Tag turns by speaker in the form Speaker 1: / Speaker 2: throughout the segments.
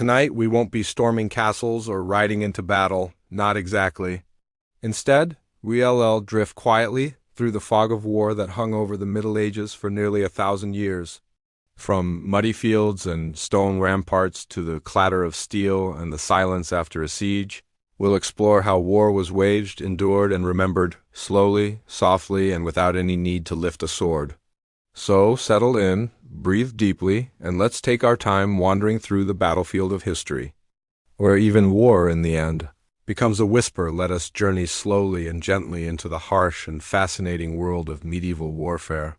Speaker 1: tonight we won't be storming castles or riding into battle, not exactly. Instead, we'll drift quietly through the fog of war that hung over the Middle Ages for nearly 1,000 years. From muddy fields and stone ramparts to the clatter of steel and the silence after a siege, we'll explore how war was waged, endured, and remembered, slowly, softly, and without any need to lift a sword. So, settle in, breathe deeply, and let's take our time wandering through the battlefield of history, where even war, in the end, becomes a whisper. Let us journey slowly and gently into the harsh and fascinating world of medieval warfare,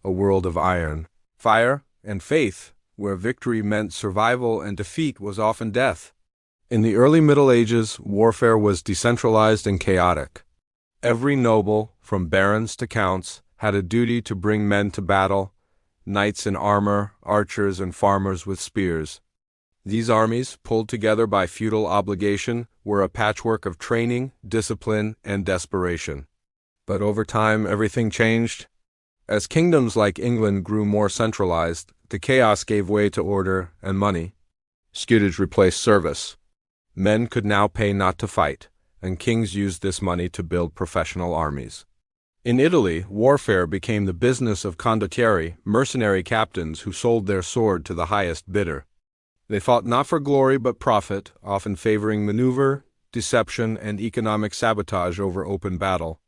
Speaker 1: a world of iron, fire, and faith, where victory meant survival and defeat was often death. In the early Middle Ages, warfare was decentralized and chaotic. Every noble, from barons to counts, had a duty to bring men to battle, knights in armor, archers, and farmers with spears. These armies, pulled together by feudal obligation, were a patchwork of training, discipline, and desperation. But over time, everything changed. As kingdoms like England grew more centralized, the chaos gave way to order and money. Scutage replaced service. Men could now pay not to fight, and kings used this money to build professional armies. In Italy, warfare became the business of condottieri, mercenary captains who sold their sword to the highest bidder. They fought not for glory but profit, often favoring maneuver, deception, and economic sabotage over open battle.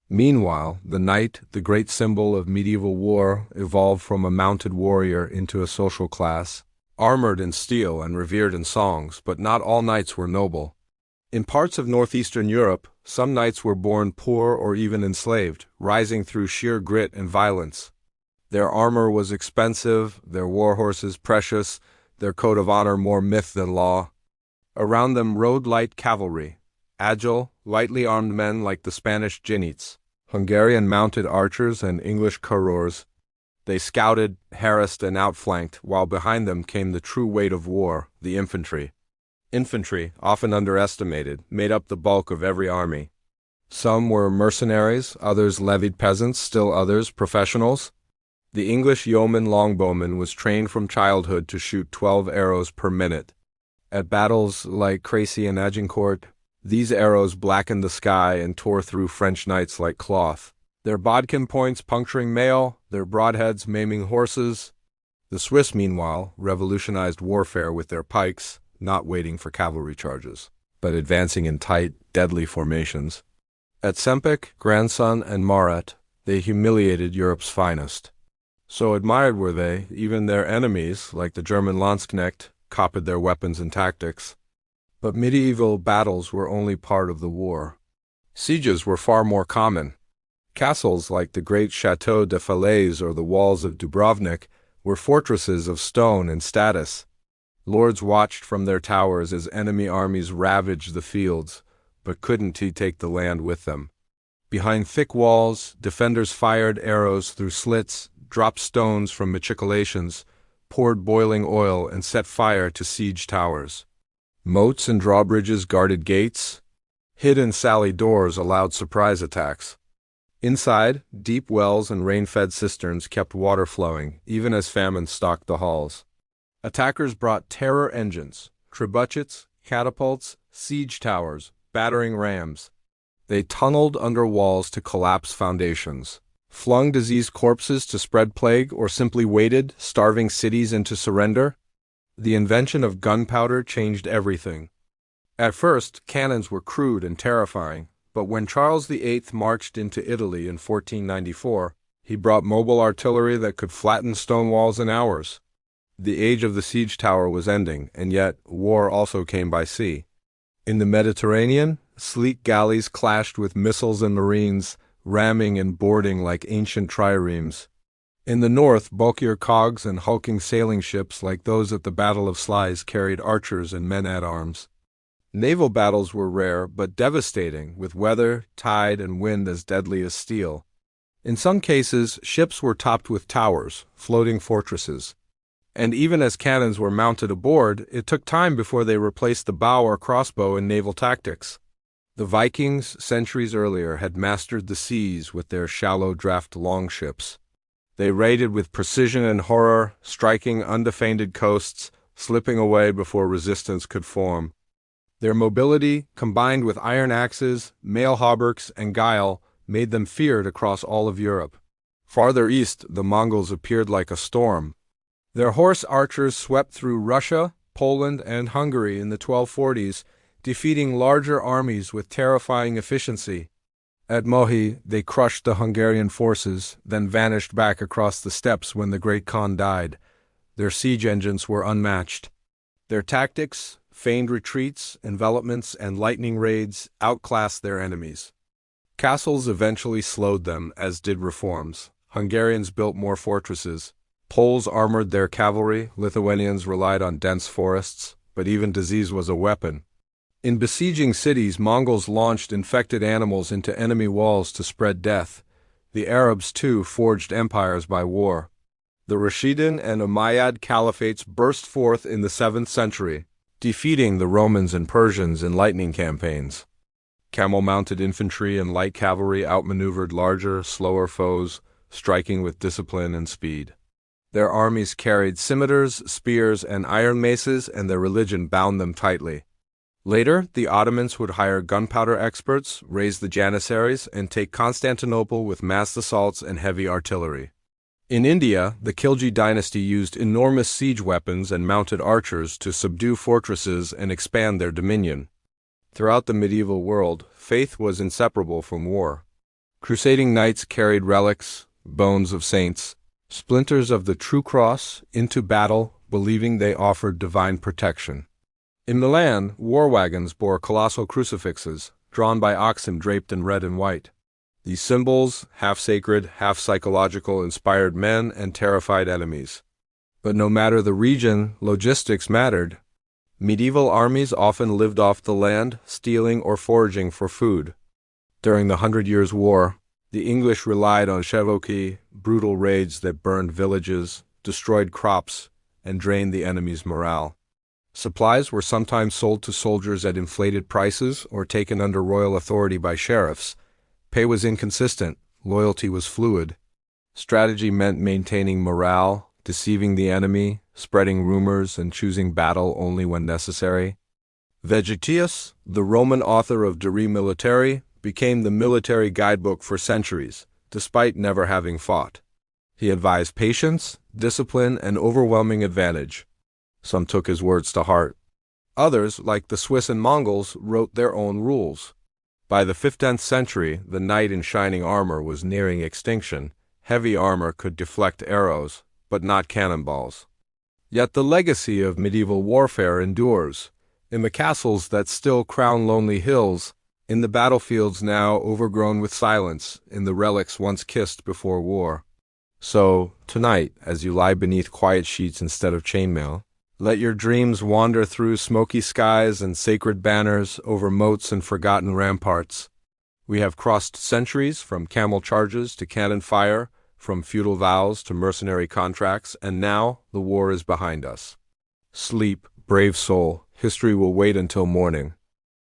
Speaker 1: Meanwhile, the knight, the great symbol of medieval war, evolved from a mounted warrior into a social class, armored in steel and revered in songs, but not all knights were noble. In parts of northeastern Europe, some knights were born poor or even enslaved, rising through sheer grit and violence. Their armor was expensive, their war horses precious, their code of honor more myth than law. Around them rode light cavalry, agile, lightly armed men like the Spanish jinnites, Hungarian mounted archers, and English coureurs. They scouted, harassed, and outflanked, while behind them came the true weight of war, the infantry. Infantry, often underestimated, made up the bulk of every army. Some were mercenaries, others levied peasants, still others professionals. The English yeoman longbowman was trained from childhood to shoot 12 arrows per minute. At battles like Crécy and Agincourt, these arrows blackened the sky and tore through French knights like cloth, their bodkin points puncturing mail, their broadheads maiming horses. The Swiss, meanwhile, revolutionized warfare with their pikes, not waiting for cavalry charges, but advancing in tight, deadly formations. At Sempic, Grandson, and Marat, they humiliated Europe's finest. So admired were they, even their enemies, like the German Landsknecht, copied their weapons and tactics. But medieval battles were only part of the war. Sieges were far more common. Castles like the great Château de Falaise or the walls of Dubrovnik were fortresses of stone and status. Lords watched from their towers as enemy armies ravaged the fields, but couldn't take the land with them. Behind thick walls, defenders fired arrows through slits, dropped stones from machicolations, poured boiling oil, and set fire to siege towers. Moats and drawbridges guarded gates. Hidden sally doors allowed surprise attacks. Inside, deep wells and rain-fed cisterns kept water flowing, even as famine stalked the halls. Attackers brought terror engines, trebuchets, catapults, siege towers, battering rams. They tunneled under walls to collapse foundations, flung diseased corpses to spread plague, or simply waited, starving cities into surrender. The invention of gunpowder changed everything. At first, cannons were crude and terrifying, but when Charles VIII marched into Italy in 1494, he brought mobile artillery that could flatten stone walls in hours. The age of the siege tower was ending, and yet war also came by sea. In the Mediterranean, sleek galleys clashed with missiles and marines, ramming and boarding like ancient triremes. In the north, bulkier cogs and hulking sailing ships like those at the Battle of Sluys carried archers and men-at-arms. Naval battles were rare but devastating, with weather, tide, and wind as deadly as steel. In some cases, ships were topped with towers, floating fortresses. And even as cannons were mounted aboard, it took time before they replaced the bow or crossbow in naval tactics. The Vikings, centuries earlier, had mastered the seas with their shallow draft longships. They raided with precision and horror, striking undefended coasts, slipping away before resistance could form. Their mobility, combined with iron axes, mail hauberks, and guile, made them feared across all of Europe. Farther east, the Mongols appeared like a storm. Their horse archers swept through Russia, Poland, and Hungary in the 1240s, defeating larger armies with terrifying efficiency. At Mohi, they crushed the Hungarian forces, then vanished back across the steppes when the Great Khan died. Their siege engines were unmatched. Their tactics, feigned retreats, envelopments, and lightning raids outclassed their enemies. Castles eventually slowed them, as did reforms. Hungarians built more fortresses. Poles armored their cavalry, Lithuanians relied on dense forests, but even disease was a weapon. In besieging cities, Mongols launched infected animals into enemy walls to spread death. The Arabs, too, forged empires by war. The Rashidun and Umayyad caliphates burst forth in the 7th century, defeating the Romans and Persians in lightning campaigns. Camel-mounted infantry and light cavalry outmaneuvered larger, slower foes, striking with discipline and speed. Their armies carried scimitars, spears, and iron maces, and their religion bound them tightly. Later, the Ottomans would hire gunpowder experts, raise the Janissaries, and take Constantinople with massed assaults and heavy artillery. In India, the Khilji dynasty used enormous siege weapons and mounted archers to subdue fortresses and expand their dominion. Throughout the medieval world, faith was inseparable from war. Crusading knights carried relics, bones of saints, splinters of the true cross, into battle, believing they offered divine protection. In Milan, war wagons bore colossal crucifixes, drawn by oxen draped in red and white. These symbols, half sacred, half psychological, inspired men and terrified enemies. But no matter the region, logistics mattered. Medieval armies often lived off the land, stealing or foraging for food. During the 100 Years' War, the English relied on shadowy, brutal raids that burned villages, destroyed crops, and drained the enemy's morale. Supplies were sometimes sold to soldiers at inflated prices or taken under royal authority by sheriffs. Pay was inconsistent, loyalty was fluid. Strategy meant maintaining morale, deceiving the enemy, spreading rumors, and choosing battle only when necessary. Vegetius, the Roman author of De Re Militari, became the military guidebook for centuries, despite never having fought. He advised patience, discipline, and overwhelming advantage. Some took his words to heart. Others, like the Swiss and Mongols, wrote their own rules. By the 15th century, the knight in shining armor was nearing extinction. Heavy armor could deflect arrows, but not cannonballs. Yet the legacy of medieval warfare endures. In the castles that still crown lonely hills, in the battlefields now overgrown with silence, in the relics once kissed before war. So, tonight, as you lie beneath quiet sheets instead of chainmail, let your dreams wander through smoky skies and sacred banners over moats and forgotten ramparts. We have crossed centuries, from camel charges to cannon fire, from feudal vows to mercenary contracts, and now the war is behind us. Sleep, brave soul, history will wait until morning.